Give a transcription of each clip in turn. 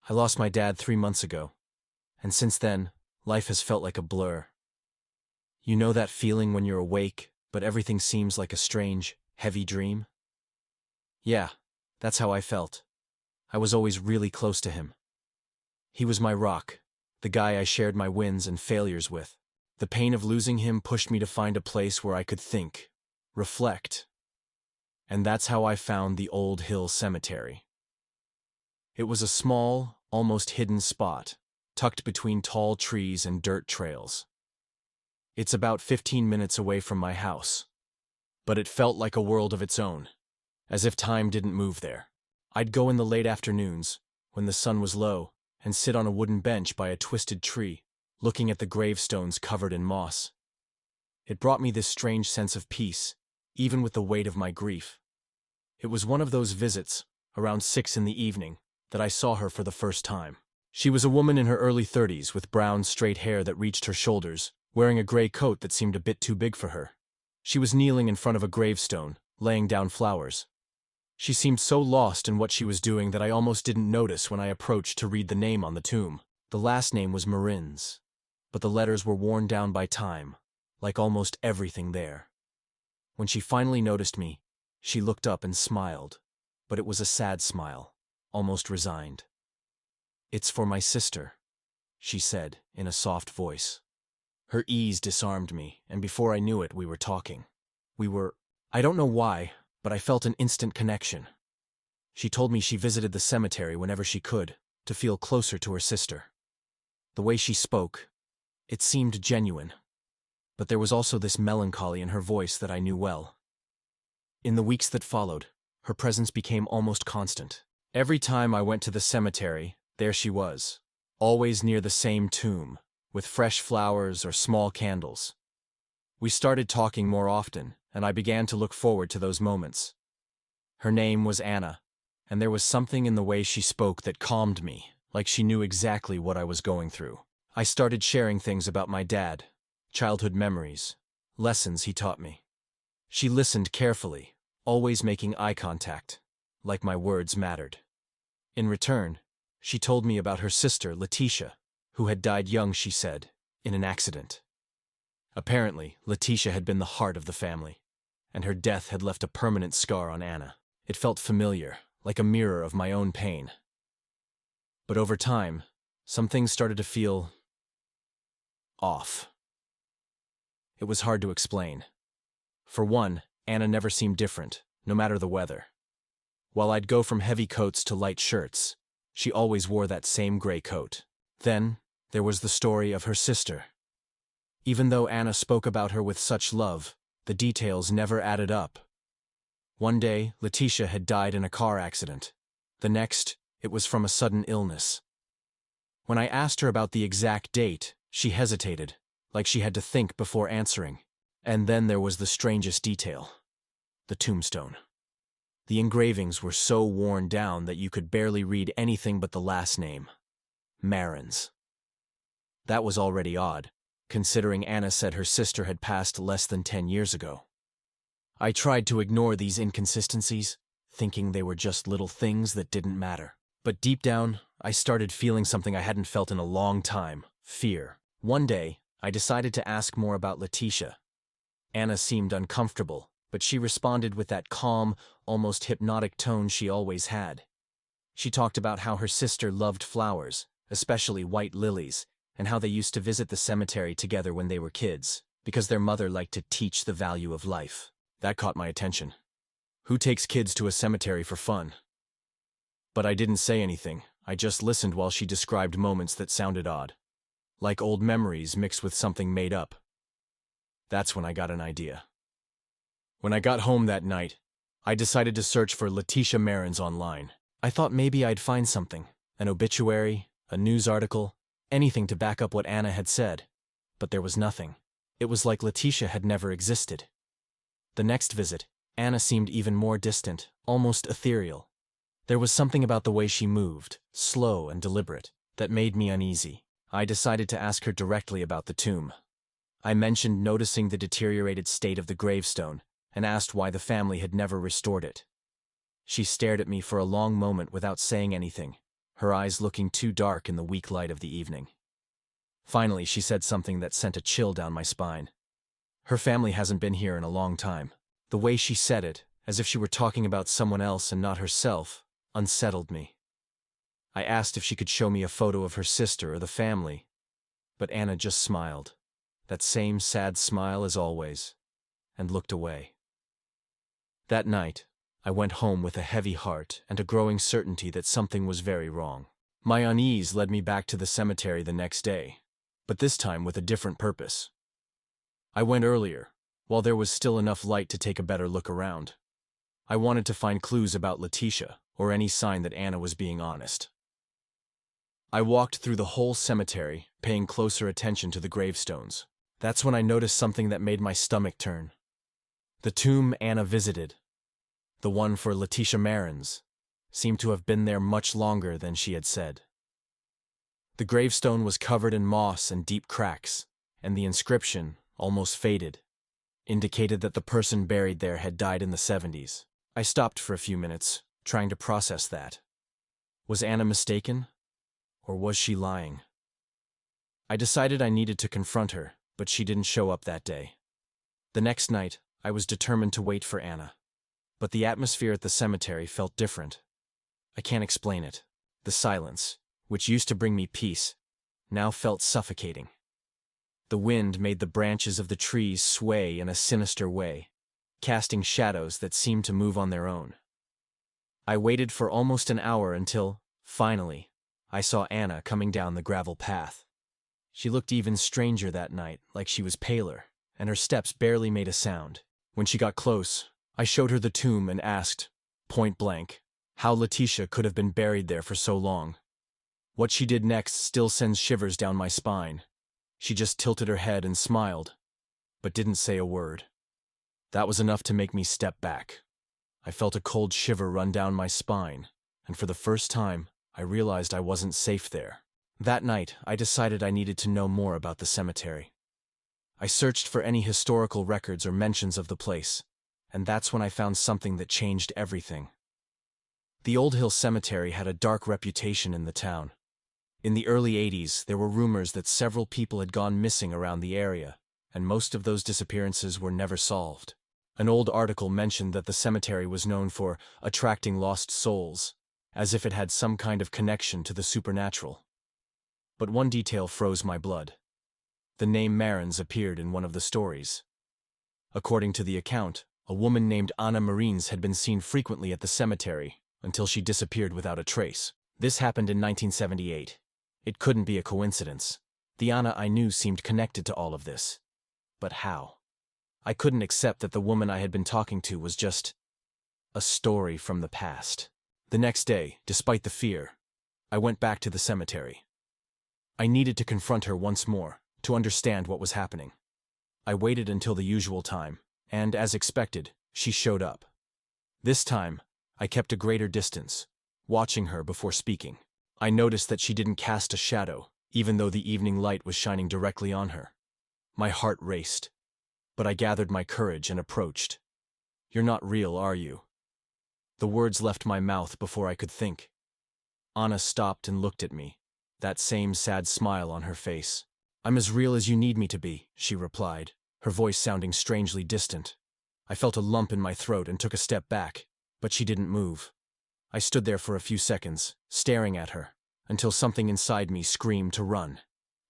I lost my dad 3 months ago, and since then, life has felt like a blur. You know that feeling when you're awake, but everything seems like a strange, heavy dream? Yeah, that's how I felt. I was always really close to him. He was my rock, the guy I shared my wins and failures with. The pain of losing him pushed me to find a place where I could think, reflect. And that's how I found the Old Hill Cemetery. It was a small, almost hidden spot, tucked between tall trees and dirt trails. It's about 15 minutes away from my house, but it felt like a world of its own, as if time didn't move there. I'd go in the late afternoons, when the sun was low, and sit on a wooden bench by a twisted tree, looking at the gravestones covered in moss. It brought me this strange sense of peace, even with the weight of my grief. It was one of those visits, around 6 in the evening, that I saw her for the first time. She was a woman in her early 30s with brown, straight hair that reached her shoulders, wearing a gray coat that seemed a bit too big for her. She was kneeling in front of a gravestone, laying down flowers. She seemed so lost in what she was doing that I almost didn't notice when I approached to read the name on the tomb. The last name was Marin's, but the letters were worn down by time, like almost everything there. When she finally noticed me, she looked up and smiled, but it was a sad smile, almost resigned. "It's for my sister," she said in a soft voice. Her ease disarmed me, and before I knew it, we were talking. I don't know why, but I felt an instant connection. She told me she visited the cemetery whenever she could, to feel closer to her sister. The way she spoke, it seemed genuine, but there was also this melancholy in her voice that I knew well. In the weeks that followed, her presence became almost constant. Every time I went to the cemetery, there she was, always near the same tomb, with fresh flowers or small candles. We started talking more often, and I began to look forward to those moments. Her name was Anna, and there was something in the way she spoke that calmed me, like she knew exactly what I was going through. I started sharing things about my dad, childhood memories, lessons he taught me. She listened carefully, always making eye contact, like my words mattered. In return, she told me about her sister, Letitia, who had died young, she said, in an accident. Apparently, Letitia had been the heart of the family, and her death had left a permanent scar on Anna. It felt familiar, like a mirror of my own pain. But over time, some things started to feel off. It was hard to explain. For one, Anna never seemed different, no matter the weather. While I'd go from heavy coats to light shirts, she always wore that same gray coat. Then, there was the story of her sister. Even though Anna spoke about her with such love, the details never added up. One day, Letitia had died in a car accident. The next, it was from a sudden illness. When I asked her about the exact date, she hesitated, like she had to think before answering. And then there was the strangest detail: the tombstone. The engravings were so worn down that you could barely read anything but the last name, Marin's. That was already odd, considering Anna said her sister had passed less than 10 years ago. I tried to ignore these inconsistencies, thinking they were just little things that didn't matter. But deep down, I started feeling something I hadn't felt in a long time: fear. One day, I decided to ask more about Letitia. Anna seemed uncomfortable, but she responded with that calm, almost hypnotic tone she always had. She talked about how her sister loved flowers, especially white lilies, and how they used to visit the cemetery together when they were kids, because their mother liked to teach the value of life. That caught my attention. Who takes kids to a cemetery for fun? But I didn't say anything. I just listened while she described moments that sounded odd, like old memories mixed with something made up. That's when I got an idea. When I got home that night, I decided to search for Letitia Marin's online. I thought maybe I'd find something, an obituary, a news article, anything to back up what Anna had said. But there was nothing. It was like Letitia had never existed. The next visit, Anna seemed even more distant, almost ethereal. There was something about the way she moved, slow and deliberate, that made me uneasy. I decided to ask her directly about the tomb. I mentioned noticing the deteriorated state of the gravestone and asked why the family had never restored it. She stared at me for a long moment without saying anything, her eyes looking too dark in the weak light of the evening. Finally, she said something that sent a chill down my spine. Her family hasn't been here in a long time. The way she said it, as if she were talking about someone else and not herself, unsettled me. I asked if she could show me a photo of her sister or the family, but Anna just smiled, that same sad smile as always, and looked away. That night, I went home with a heavy heart and a growing certainty that something was very wrong. My unease led me back to the cemetery the next day, but this time with a different purpose. I went earlier, while there was still enough light to take a better look around. I wanted to find clues about Letitia, or any sign that Anna was being honest. I walked through the whole cemetery, paying closer attention to the gravestones. That's when I noticed something that made my stomach turn. The tomb Anna visited, the one for Letitia Marins, seemed to have been there much longer than she had said. The gravestone was covered in moss and deep cracks, and the inscription, almost faded, indicated that the person buried there had died in the 70s. I stopped for a few minutes, trying to process that. Was Anna mistaken? Or was she lying? I decided I needed to confront her, but she didn't show up that day. The next night, I was determined to wait for Anna. But the atmosphere at the cemetery felt different. I can't explain it. The silence, which used to bring me peace, now felt suffocating. The wind made the branches of the trees sway in a sinister way, casting shadows that seemed to move on their own. I waited for almost an hour until, finally, I saw Anna coming down the gravel path. She looked even stranger that night, like she was paler, and her steps barely made a sound. When she got close, I showed her the tomb and asked, point blank, how Letitia could have been buried there for so long. What she did next still sends shivers down my spine. She just tilted her head and smiled, but didn't say a word. That was enough to make me step back. I felt a cold shiver run down my spine, and for the first time, I realized I wasn't safe there. That night, I decided I needed to know more about the cemetery. I searched for any historical records or mentions of the place, and that's when I found something that changed everything. The Old Hill Cemetery had a dark reputation in the town. In the early 80s, there were rumors that several people had gone missing around the area, and most of those disappearances were never solved. An old article mentioned that the cemetery was known for attracting lost souls, as if it had some kind of connection to the supernatural. But one detail froze my blood. The name Marins appeared in one of the stories. According to the account, a woman named Anna Marins had been seen frequently at the cemetery until she disappeared without a trace. This happened in 1978. It couldn't be a coincidence. The Anna I knew seemed connected to all of this. But how? I couldn't accept that the woman I had been talking to was just a story from the past. The next day, despite the fear, I went back to the cemetery. I needed to confront her once more, to understand what was happening. I waited until the usual time, and, as expected, she showed up. This time, I kept a greater distance, watching her before speaking. I noticed that she didn't cast a shadow, even though the evening light was shining directly on her. My heart raced, but I gathered my courage and approached. "You're not real, are you?" The words left my mouth before I could think. Anna stopped and looked at me, that same sad smile on her face. "I'm as real as you need me to be," she replied, her voice sounding strangely distant. I felt a lump in my throat and took a step back, but she didn't move. I stood there for a few seconds, staring at her, until something inside me screamed to run.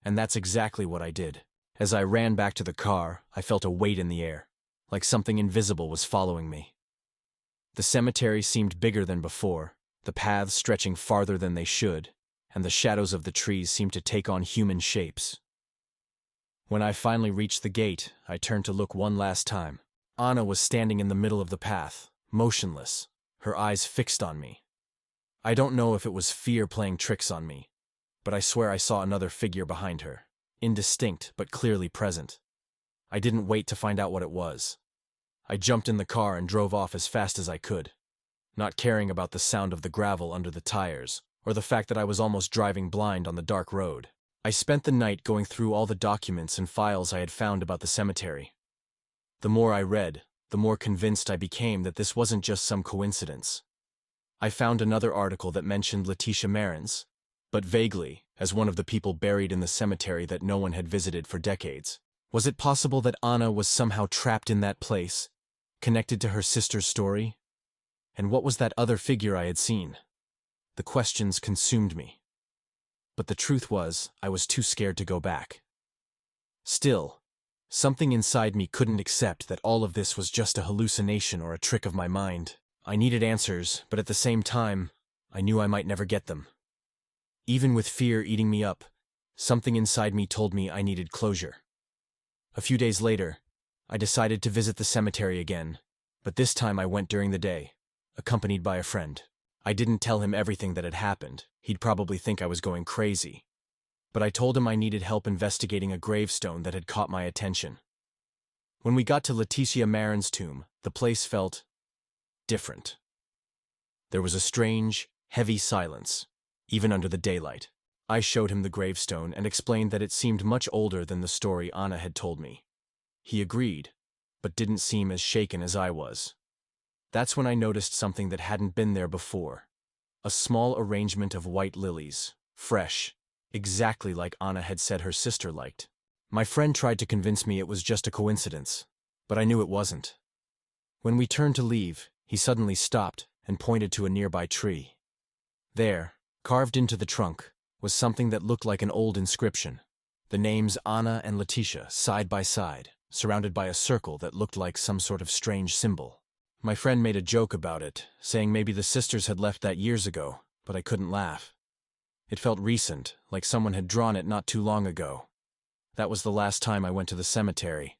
And that's exactly what I did. As I ran back to the car, I felt a weight in the air, like something invisible was following me. The cemetery seemed bigger than before, the paths stretching farther than they should, and the shadows of the trees seemed to take on human shapes. When I finally reached the gate, I turned to look one last time. Anna was standing in the middle of the path, motionless, her eyes fixed on me. I don't know if it was fear playing tricks on me, but I swear I saw another figure behind her, indistinct but clearly present. I didn't wait to find out what it was. I jumped in the car and drove off as fast as I could, not caring about the sound of the gravel under the tires, or the fact that I was almost driving blind on the dark road. I spent the night going through all the documents and files I had found about the cemetery. The more I read, the more convinced I became that this wasn't just some coincidence. I found another article that mentioned Letitia Marins, but vaguely, as one of the people buried in the cemetery that no one had visited for decades. Was it possible that Anna was somehow trapped in that place, connected to her sister's story? And what was that other figure I had seen? The questions consumed me. But the truth was, I was too scared to go back. Still, something inside me couldn't accept that all of this was just a hallucination or a trick of my mind. I needed answers, but at the same time, I knew I might never get them. Even with fear eating me up, something inside me told me I needed closure. A few days later, I decided to visit the cemetery again, but this time I went during the day, accompanied by a friend. I didn't tell him everything that had happened. He'd probably think I was going crazy. But I told him I needed help investigating a gravestone that had caught my attention. When we got to Letitia Marin's tomb, the place felt different. There was a strange, heavy silence, even under the daylight. I showed him the gravestone and explained that it seemed much older than the story Anna had told me. He agreed, but didn't seem as shaken as I was. That's when I noticed something that hadn't been there before. A small arrangement of white lilies, fresh, exactly like Anna had said her sister liked. My friend tried to convince me it was just a coincidence, but I knew it wasn't. When we turned to leave, he suddenly stopped and pointed to a nearby tree. There, carved into the trunk, was something that looked like an old inscription. The names Anna and Letitia side by side, surrounded by a circle that looked like some sort of strange symbol. My friend made a joke about it, saying maybe the sisters had left that years ago, but I couldn't laugh. It felt recent, like someone had drawn it not too long ago. That was the last time I went to the cemetery.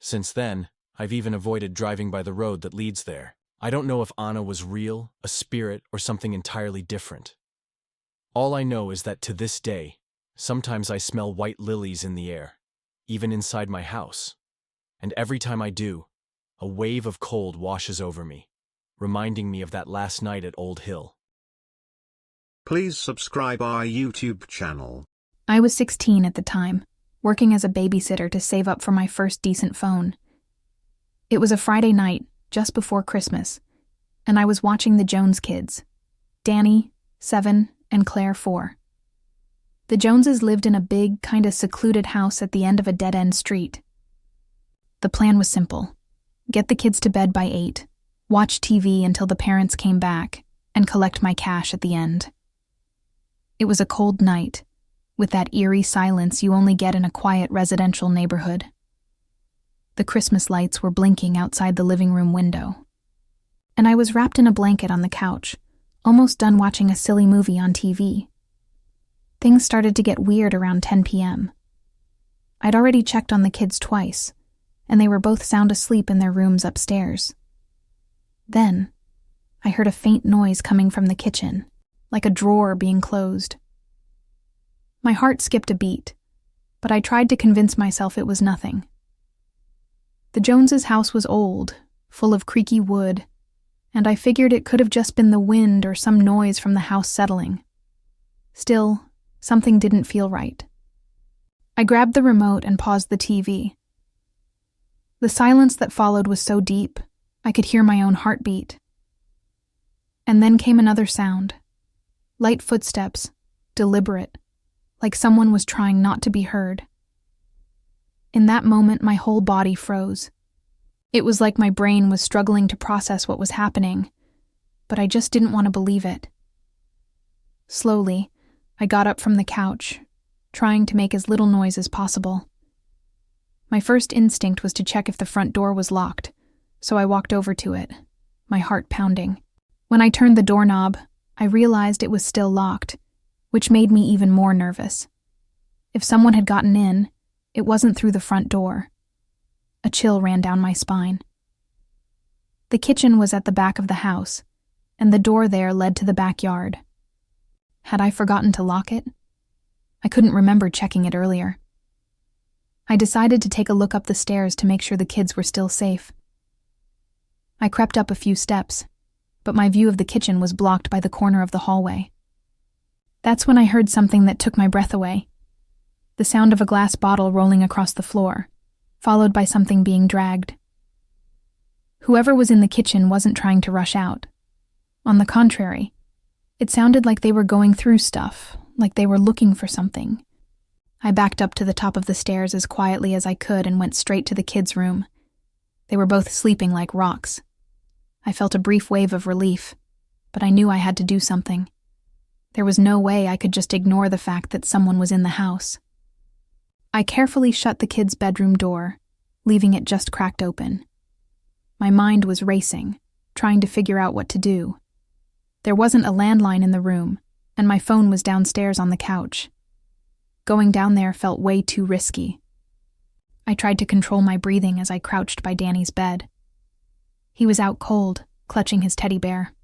Since then, I've even avoided driving by the road that leads there. I don't know if Anna was real, a spirit, or something entirely different. All I know is that to this day, sometimes I smell white lilies in the air, even inside my house. And every time I do, a wave of cold washes over me, reminding me of that last night at Old Hill. Please subscribe our YouTube channel. I was 16 at the time, working as a babysitter to save up for my first decent phone. It was a Friday night, just before Christmas, and I was watching the Jones kids, Danny, 7, and Claire, 4. The Joneses lived in a big, kinda secluded house at the end of a dead-end street. The plan was simple. Get the kids to bed by 8, watch TV until the parents came back, and collect my cash at the end. It was a cold night, with that eerie silence you only get in a quiet residential neighborhood. The Christmas lights were blinking outside the living room window, and I was wrapped in a blanket on the couch, almost done watching a silly movie on TV. Things started to get weird around 10 p.m. I'd already checked on the kids twice, and they were both sound asleep in their rooms upstairs. Then, I heard a faint noise coming from the kitchen, like a drawer being closed. My heart skipped a beat, but I tried to convince myself it was nothing. The Joneses' house was old, full of creaky wood, and I figured it could have just been the wind or some noise from the house settling. Still, something didn't feel right. I grabbed the remote and paused the TV. The silence that followed was so deep, I could hear my own heartbeat. And then came another sound. Light footsteps, deliberate, like someone was trying not to be heard. In that moment, my whole body froze. It was like my brain was struggling to process what was happening, but I just didn't want to believe it. Slowly, I got up from the couch, trying to make as little noise as possible. My first instinct was to check if the front door was locked, so I walked over to it, my heart pounding. When I turned the doorknob, I realized it was still locked, which made me even more nervous. If someone had gotten in, it wasn't through the front door. A chill ran down my spine. The kitchen was at the back of the house, and the door there led to the backyard. Had I forgotten to lock it? I couldn't remember checking it earlier. I decided to take a look up the stairs to make sure the kids were still safe. I crept up a few steps, but my view of the kitchen was blocked by the corner of the hallway. That's when I heard something that took my breath away. The sound of a glass bottle rolling across the floor, followed by something being dragged. Whoever was in the kitchen wasn't trying to rush out. On the contrary, it sounded like they were going through stuff, like they were looking for something. I backed up to the top of the stairs as quietly as I could and went straight to the kids' room. They were both sleeping like rocks. I felt a brief wave of relief, but I knew I had to do something. There was no way I could just ignore the fact that someone was in the house. I carefully shut the kids' bedroom door, leaving it just cracked open. My mind was racing, trying to figure out what to do. There wasn't a landline in the room, and my phone was downstairs on the couch. Going down there felt way too risky. I tried to control my breathing as I crouched by Danny's bed. He was out cold, clutching his teddy bear.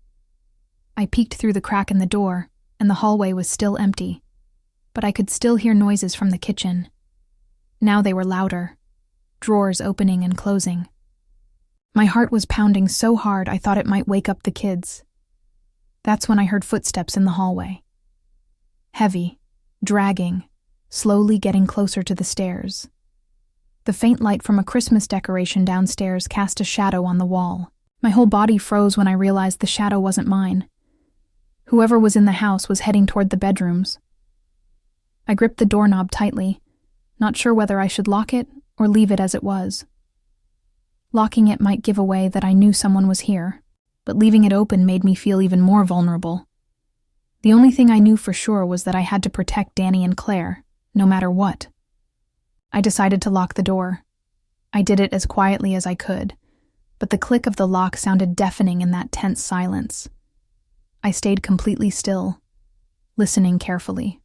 I peeked through the crack in the door, and the hallway was still empty, but I could still hear noises from the kitchen. Now they were louder, drawers opening and closing. My heart was pounding so hard I thought it might wake up the kids. That's when I heard footsteps in the hallway. Heavy, dragging, slowly getting closer to the stairs. The faint light from a Christmas decoration downstairs cast a shadow on the wall. My whole body froze when I realized the shadow wasn't mine. Whoever was in the house was heading toward the bedrooms. I gripped the doorknob tightly, not sure whether I should lock it or leave it as it was. Locking it might give away that I knew someone was here, but leaving it open made me feel even more vulnerable. The only thing I knew for sure was that I had to protect Danny and Claire, no matter what. I decided to lock the door. I did it as quietly as I could, but the click of the lock sounded deafening in that tense silence. I stayed completely still, listening carefully.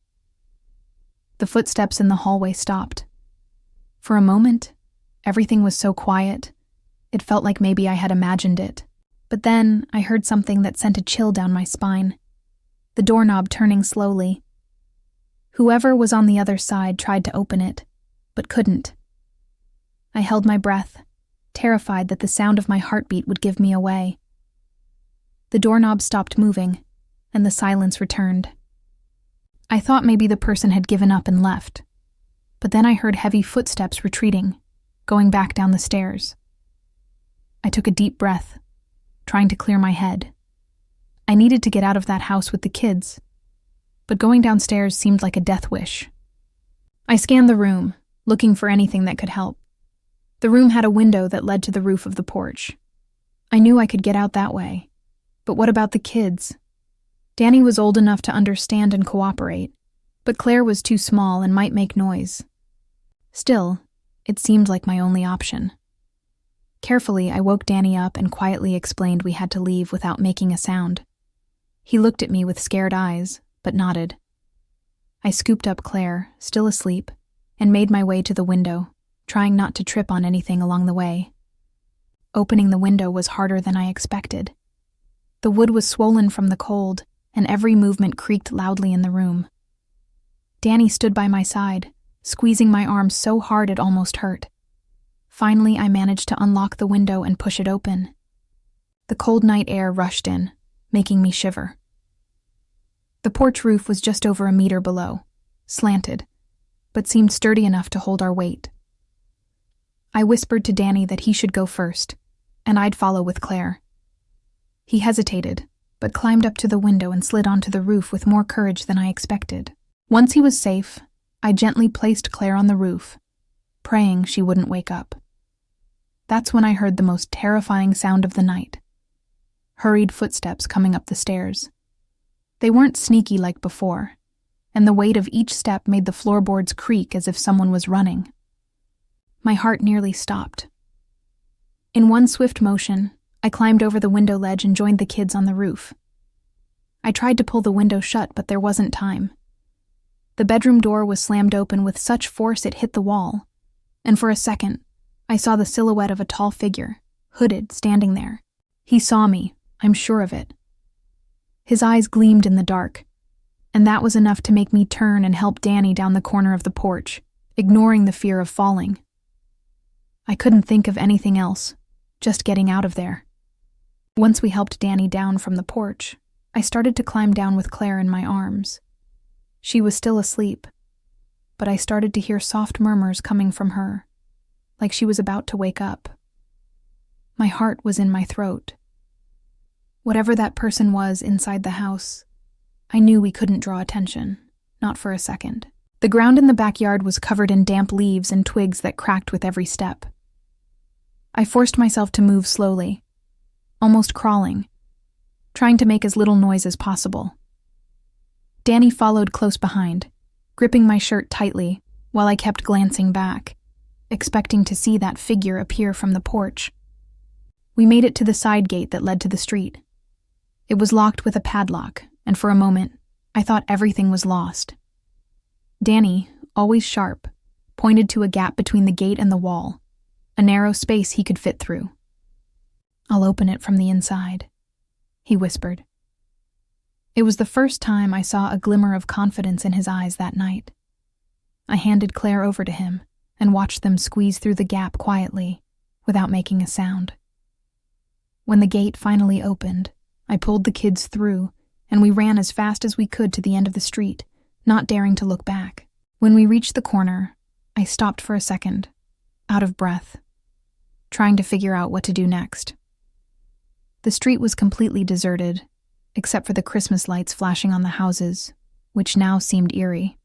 The footsteps in the hallway stopped. For a moment, everything was so quiet, it felt like maybe I had imagined it. But then I heard something that sent a chill down my spine. The doorknob turning slowly. Whoever was on the other side tried to open it, but couldn't. I held my breath, terrified that the sound of my heartbeat would give me away. The doorknob stopped moving, and the silence returned. I thought maybe the person had given up and left, but then I heard heavy footsteps retreating, going back down the stairs. I took a deep breath, trying to clear my head. I needed to get out of that house with the kids, but going downstairs seemed like a death wish. I scanned the room, looking for anything that could help. The room had a window that led to the roof of the porch. I knew I could get out that way. But what about the kids? Danny was old enough to understand and cooperate, but Claire was too small and might make noise. Still, it seemed like my only option. Carefully, I woke Danny up and quietly explained we had to leave without making a sound. He looked at me with scared eyes, but nodded. I scooped up Claire, still asleep, and made my way to the window, trying not to trip on anything along the way. Opening the window was harder than I expected. The wood was swollen from the cold, and every movement creaked loudly in the room. Danny stood by my side, squeezing my arm so hard it almost hurt. Finally, I managed to unlock the window and push it open. The cold night air rushed in, making me shiver. The porch roof was just over a meter below, slanted, but seemed sturdy enough to hold our weight. I whispered to Danny that he should go first, and I'd follow with Claire. He hesitated, but climbed up to the window and slid onto the roof with more courage than I expected. Once he was safe, I gently placed Claire on the roof, praying she wouldn't wake up. That's when I heard the most terrifying sound of the night. Hurried footsteps coming up the stairs. They weren't sneaky like before, and the weight of each step made the floorboards creak as if someone was running. My heart nearly stopped. In one swift motion, I climbed over the window ledge and joined the kids on the roof. I tried to pull the window shut, but there wasn't time. The bedroom door was slammed open with such force it hit the wall, and for a second, I saw the silhouette of a tall figure, hooded, standing there. He saw me, I'm sure of it. His eyes gleamed in the dark, and that was enough to make me turn and help Danny down the corner of the porch, ignoring the fear of falling. I couldn't think of anything else, just getting out of there. Once we helped Danny down from the porch, I started to climb down with Claire in my arms. She was still asleep, but I started to hear soft murmurs coming from her, like she was about to wake up. My heart was in my throat. Whatever that person was inside the house, I knew we couldn't draw attention, not for a second. The ground in the backyard was covered in damp leaves and twigs that cracked with every step. I forced myself to move slowly, almost crawling, trying to make as little noise as possible. Danny followed close behind, gripping my shirt tightly while I kept glancing back, expecting to see that figure appear from the porch. We made it to the side gate that led to the street. It was locked with a padlock, and for a moment, I thought everything was lost. Danny, always sharp, pointed to a gap between the gate and the wall, a narrow space he could fit through. "I'll open it from the inside," he whispered. It was the first time I saw a glimmer of confidence in his eyes that night. I handed Claire over to him and watched them squeeze through the gap quietly, without making a sound. When the gate finally opened, I pulled the kids through, and we ran as fast as we could to the end of the street, not daring to look back. When we reached the corner, I stopped for a second, out of breath, trying to figure out what to do next. The street was completely deserted, except for the Christmas lights flashing on the houses, which now seemed eerie.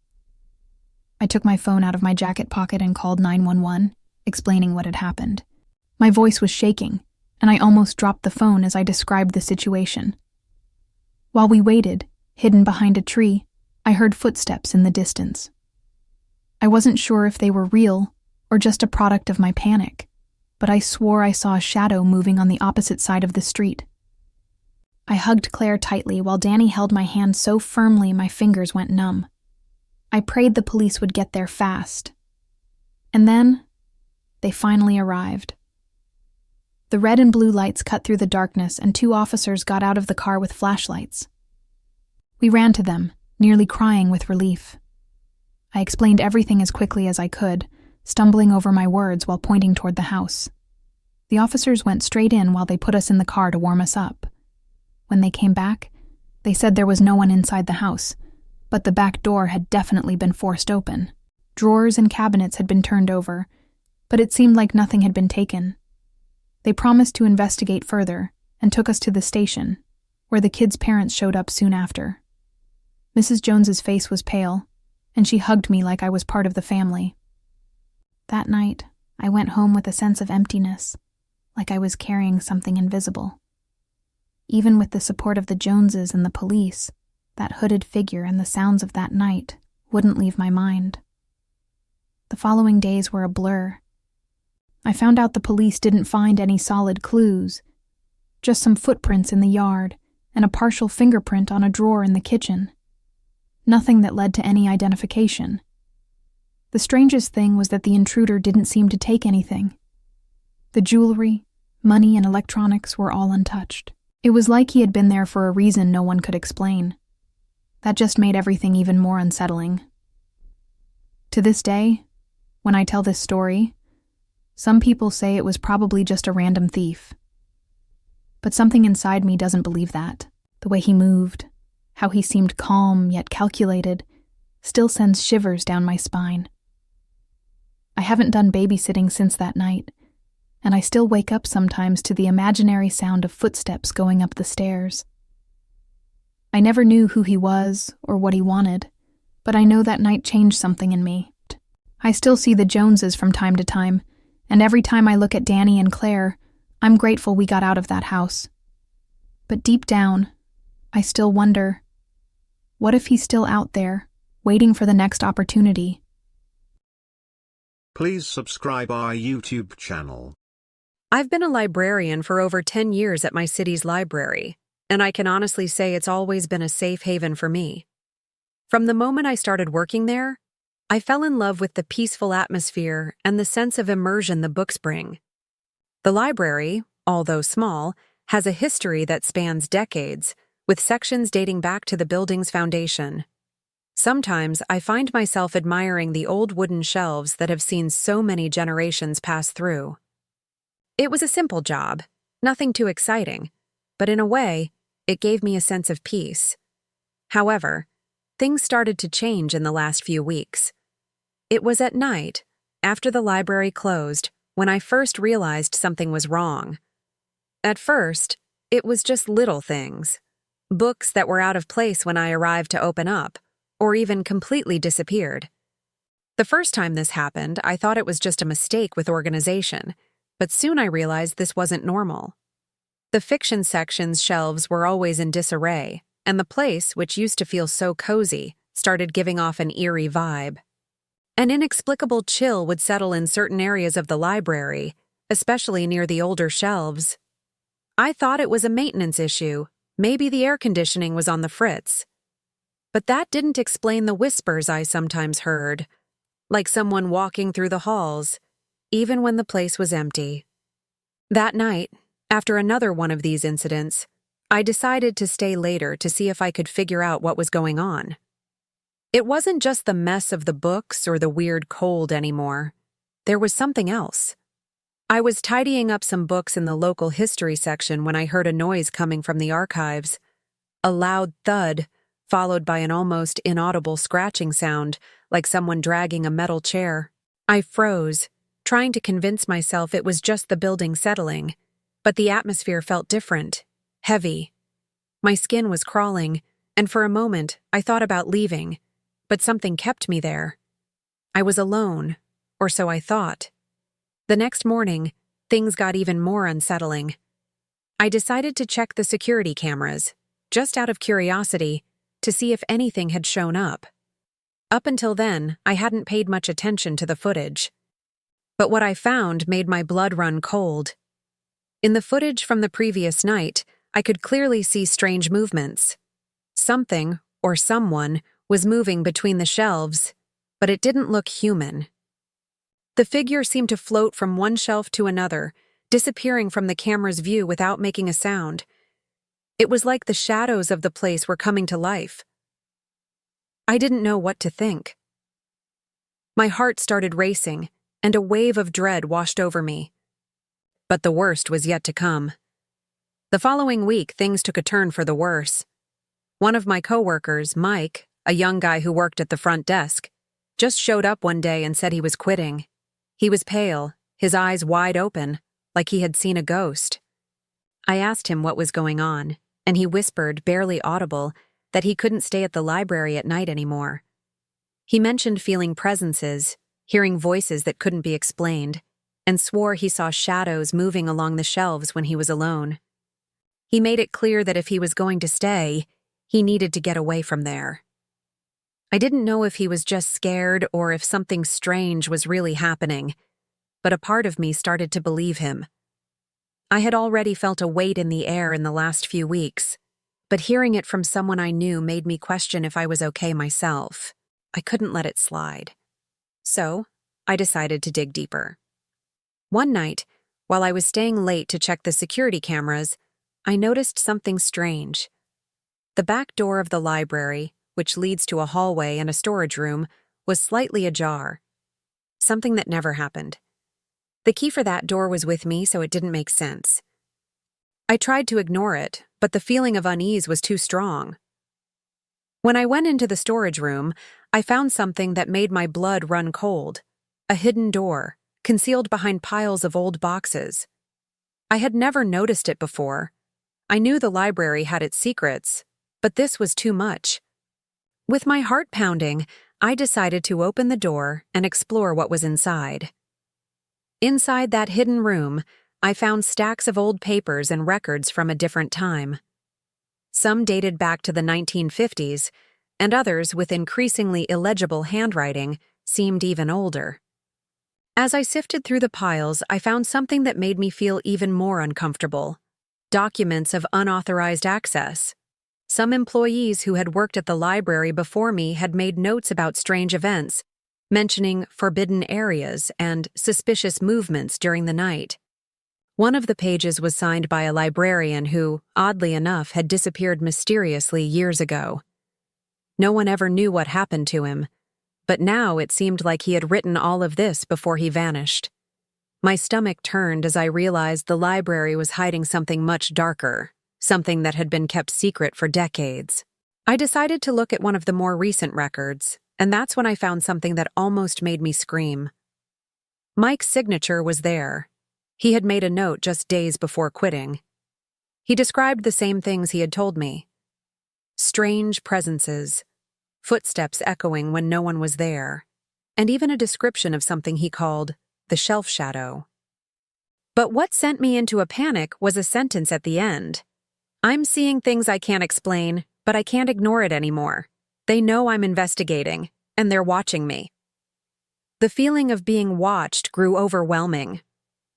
I took my phone out of my jacket pocket and called 911, explaining what had happened. My voice was shaking, and I almost dropped the phone as I described the situation. While we waited, hidden behind a tree, I heard footsteps in the distance. I wasn't sure if they were real or just a product of my panic, but I swore I saw a shadow moving on the opposite side of the street. I hugged Claire tightly while Danny held my hand so firmly my fingers went numb. I prayed the police would get there fast. And then, they finally arrived. The red and blue lights cut through the darkness, and 2 officers got out of the car with flashlights. We ran to them, nearly crying with relief. I explained everything as quickly as I could, stumbling over my words while pointing toward the house. The officers went straight in while they put us in the car to warm us up. When they came back, they said there was no one inside the house, but the back door had definitely been forced open. Drawers and cabinets had been turned over, but it seemed like nothing had been taken. They promised to investigate further and took us to the station, where the kids' parents showed up soon after. Mrs. Jones's face was pale, and she hugged me like I was part of the family. That night, I went home with a sense of emptiness, like I was carrying something invisible. Even with the support of the Joneses and the police, that hooded figure and the sounds of that night wouldn't leave my mind. The following days were a blur. I found out the police didn't find any solid clues, just some footprints in the yard and a partial fingerprint on a drawer in the kitchen. Nothing that led to any identification. The strangest thing was that the intruder didn't seem to take anything. The jewelry, money, and electronics were all untouched. It was like he had been there for a reason no one could explain. That just made everything even more unsettling. To this day, when I tell this story, some people say it was probably just a random thief. But something inside me doesn't believe that. The way he moved, how he seemed calm yet calculated, still sends shivers down my spine. I haven't done babysitting since that night, and I still wake up sometimes to the imaginary sound of footsteps going up the stairs. I never knew who he was or what he wanted, but I know that night changed something in me. I still see the Joneses from time to time, and every time I look at Danny and Claire, I'm grateful we got out of that house. But deep down, I still wonder, what if he's still out there, waiting for the next opportunity? Please subscribe our YouTube channel. I've been a librarian for over 10 years at my city's library, and I can honestly say it's always been a safe haven for me. From the moment I started working there, I fell in love with the peaceful atmosphere and the sense of immersion the books bring. The library, although small, has a history that spans decades, with sections dating back to the building's foundation. Sometimes I find myself admiring the old wooden shelves that have seen so many generations pass through. It was a simple job, nothing too exciting, but in a way, it gave me a sense of peace. However, things started to change in the last few weeks. It was at night, after the library closed, when I first realized something was wrong. At first, it was just little things. Books that were out of place when I arrived to open up, or even completely disappeared. The first time this happened, I thought it was just a mistake with organization, but soon I realized this wasn't normal. The fiction section's shelves were always in disarray, and the place, which used to feel so cozy, started giving off an eerie vibe. An inexplicable chill would settle in certain areas of the library, especially near the older shelves. I thought it was a maintenance issue. Maybe the air conditioning was on the fritz. But that didn't explain the whispers I sometimes heard, like someone walking through the halls, even when the place was empty. That night, after another one of these incidents, I decided to stay later to see if I could figure out what was going on. It wasn't just the mess of the books or the weird cold anymore. There was something else. I was tidying up some books in the local history section when I heard a noise coming from the archives. A loud thud, followed by an almost inaudible scratching sound, like someone dragging a metal chair. I froze, trying to convince myself it was just the building settling, but the atmosphere felt different, heavy. My skin was crawling, and for a moment I thought about leaving, but something kept me there. I was alone, or so I thought. The next morning, things got even more unsettling. I decided to check the security cameras, just out of curiosity, to see if anything had shown up. Up until then, I hadn't paid much attention to the footage. But what I found made my blood run cold. In the footage from the previous night, I could clearly see strange movements. Something, or someone, was moving between the shelves, but it didn't look human. The figure seemed to float from one shelf to another, disappearing from the camera's view without making a sound. It was like the shadows of the place were coming to life. I didn't know what to think. My heart started racing, and a wave of dread washed over me. But the worst was yet to come. The following week, things took a turn for the worse. One of my coworkers, Mike, a young guy who worked at the front desk, just showed up one day and said he was quitting. He was pale, his eyes wide open, like he had seen a ghost. I asked him what was going on, and he whispered, barely audible, that he couldn't stay at the library at night anymore. He mentioned feeling presences, hearing voices that couldn't be explained, and swore he saw shadows moving along the shelves when he was alone. He made it clear that if he was going to stay, he needed to get away from there. I didn't know if he was just scared or if something strange was really happening, but a part of me started to believe him. I had already felt a weight in the air in the last few weeks, but hearing it from someone I knew made me question if I was okay myself. I couldn't let it slide. So, I decided to dig deeper. One night, while I was staying late to check the security cameras, I noticed something strange. The back door of the library, which leads to a hallway and a storage room, was slightly ajar. Something that never happened. The key for that door was with me, so it didn't make sense. I tried to ignore it, but the feeling of unease was too strong. When I went into the storage room, I found something that made my blood run cold. A hidden door, concealed behind piles of old boxes. I had never noticed it before. I knew the library had its secrets, but this was too much. With my heart pounding, I decided to open the door and explore what was inside. Inside that hidden room, I found stacks of old papers and records from a different time. Some dated back to the 1950s, and others with increasingly illegible handwriting seemed even older. As I sifted through the piles, I found something that made me feel even more uncomfortable. Documents of unauthorized access. Some employees who had worked at the library before me had made notes about strange events, mentioning forbidden areas and suspicious movements during the night. One of the pages was signed by a librarian who, oddly enough, had disappeared mysteriously years ago. No one ever knew what happened to him, but now it seemed like he had written all of this before he vanished. My stomach turned as I realized the library was hiding something much darker, something that had been kept secret for decades. I decided to look at one of the more recent records, and that's when I found something that almost made me scream. Mike's signature was there. He had made a note just days before quitting. He described the same things he had told me. Strange presences, footsteps echoing when no one was there, and even a description of something he called the shelf shadow. But what sent me into a panic was a sentence at the end. "I'm seeing things I can't explain, but I can't ignore it anymore. They know I'm investigating, and they're watching me." The feeling of being watched grew overwhelming.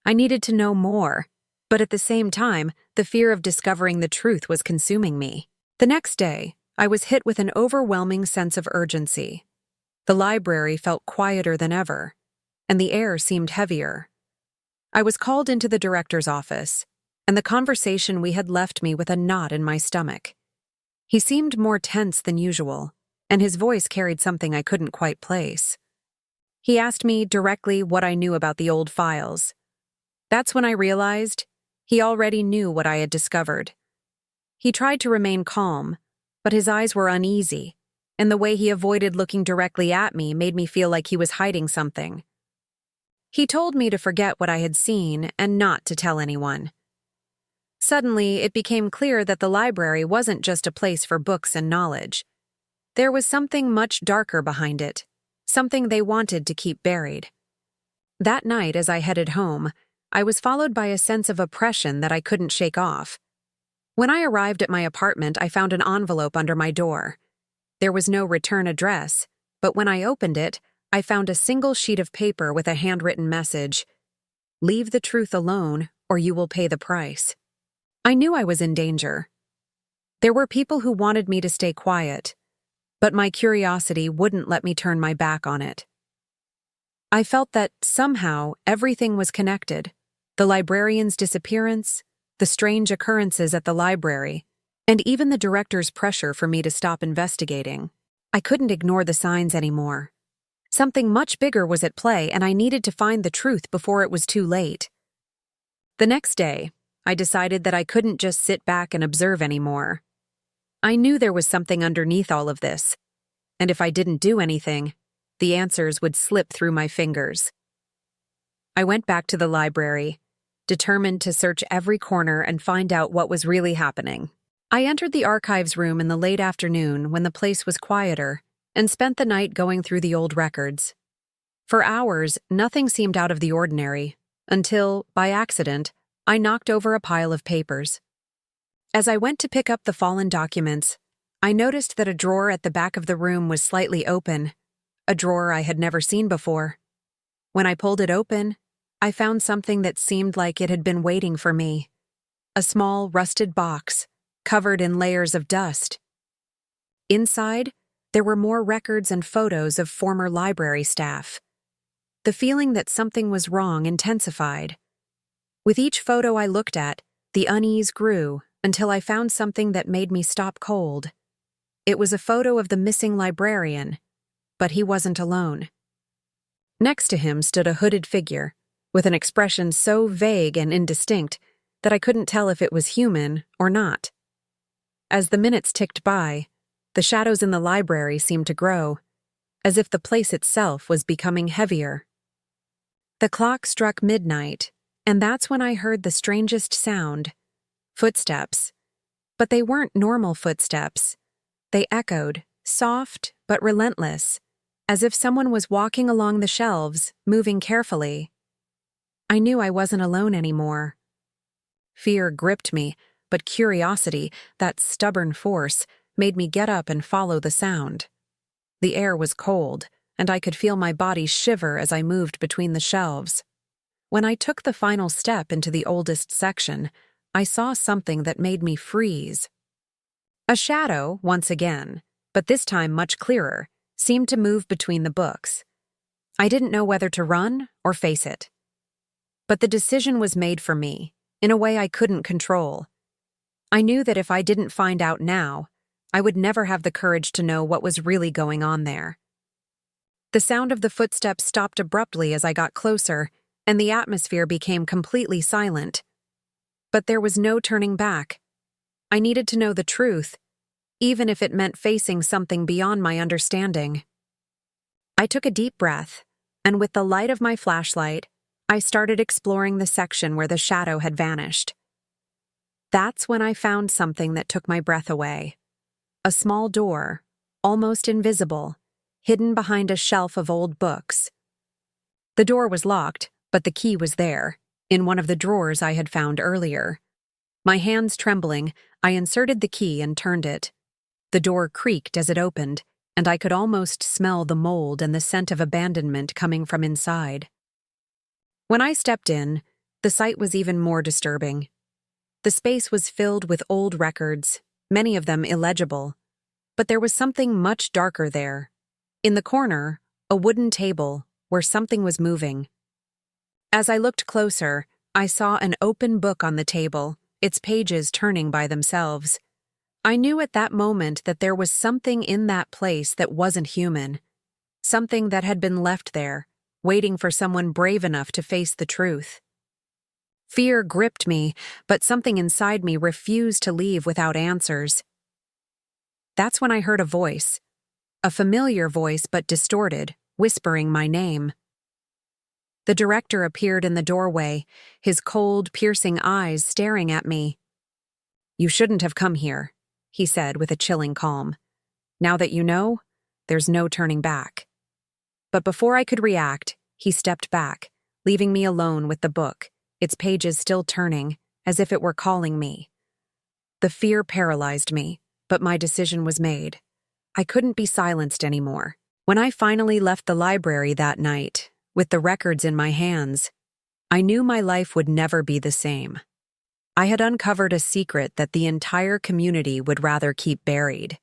I needed to know more, but at the same time, the fear of discovering the truth was consuming me. The next day, I was hit with an overwhelming sense of urgency. The library felt quieter than ever, and the air seemed heavier. I was called into the director's office, and the conversation we had left me with a knot in my stomach. He seemed more tense than usual, and his voice carried something I couldn't quite place. He asked me directly what I knew about the old files. That's when I realized he already knew what I had discovered. He tried to remain calm, but his eyes were uneasy, and the way he avoided looking directly at me made me feel like he was hiding something. He told me to forget what I had seen and not to tell anyone. Suddenly, it became clear that the library wasn't just a place for books and knowledge. There was something much darker behind it, something they wanted to keep buried. That night, as I headed home, I was followed by a sense of oppression that I couldn't shake off. When I arrived at my apartment, I found an envelope under my door. There was no return address, but when I opened it, I found a single sheet of paper with a handwritten message: "Leave the truth alone, or you will pay the price." I knew I was in danger. There were people who wanted me to stay quiet, but my curiosity wouldn't let me turn my back on it. I felt that somehow everything was connected: the librarian's disappearance, the strange occurrences at the library, and even the director's pressure for me to stop investigating. I couldn't ignore the signs anymore. Something much bigger was at play, and I needed to find the truth before it was too late. The next day, I decided that I couldn't just sit back and observe anymore. I knew there was something underneath all of this, and if I didn't do anything, the answers would slip through my fingers. I went back to the library, determined to search every corner and find out what was really happening. I entered the archives room in the late afternoon when the place was quieter and spent the night going through the old records. For hours, nothing seemed out of the ordinary, until, by accident, I knocked over a pile of papers. As I went to pick up the fallen documents, I noticed that a drawer at the back of the room was slightly open, a drawer I had never seen before. When I pulled it open, I found something that seemed like it had been waiting for me: a small, rusted box, covered in layers of dust. Inside, there were more records and photos of former library staff. The feeling that something was wrong intensified. With each photo I looked at, the unease grew until I found something that made me stop cold. It was a photo of the missing librarian, but he wasn't alone. Next to him stood a hooded figure, with an expression so vague and indistinct that I couldn't tell if it was human or not. As the minutes ticked by, the shadows in the library seemed to grow, as if the place itself was becoming heavier. The clock struck midnight, and that's when I heard the strangest sound: footsteps. But they weren't normal footsteps. They echoed, soft but relentless, as if someone was walking along the shelves, moving carefully. I knew I wasn't alone anymore. Fear gripped me, but curiosity, that stubborn force, made me get up and follow the sound. The air was cold, and I could feel my body shiver as I moved between the shelves. When I took the final step into the oldest section, I saw something that made me freeze. A shadow, once again, but this time much clearer, seemed to move between the books. I didn't know whether to run or face it. But the decision was made for me, in a way I couldn't control. I knew that if I didn't find out now, I would never have the courage to know what was really going on there. The sound of the footsteps stopped abruptly as I got closer, and the atmosphere became completely silent. But there was no turning back. I needed to know the truth, even if it meant facing something beyond my understanding. I took a deep breath, and with the light of my flashlight, I started exploring the section where the shadow had vanished. That's when I found something that took my breath away. A small door, almost invisible, hidden behind a shelf of old books. The door was locked, but the key was there, in one of the drawers I had found earlier. My hands trembling, I inserted the key and turned it. The door creaked as it opened, and I could almost smell the mold and the scent of abandonment coming from inside. When I stepped in, the sight was even more disturbing. The space was filled with old records, many of them illegible, but there was something much darker there. In the corner, a wooden table where something was moving. As I looked closer, I saw an open book on the table, its pages turning by themselves. I knew at that moment that there was something in that place that wasn't human, something that had been left there, waiting for someone brave enough to face the truth. Fear gripped me, but something inside me refused to leave without answers. That's when I heard a voice, a familiar voice but distorted, whispering my name. The director appeared in the doorway, his cold, piercing eyes staring at me. "You shouldn't have come here," he said with a chilling calm. "Now that you know, there's no turning back." But before I could react, he stepped back, leaving me alone with the book, its pages still turning, as if it were calling me. The fear paralyzed me, but my decision was made. I couldn't be silenced anymore. When I finally left the library that night, with the records in my hands, I knew my life would never be the same. I had uncovered a secret that the entire community would rather keep buried.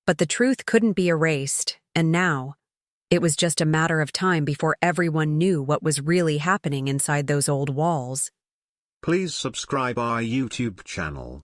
But the truth couldn't be erased, and now, it was just a matter of time before everyone knew what was really happening inside those old walls. Please subscribe our YouTube channel.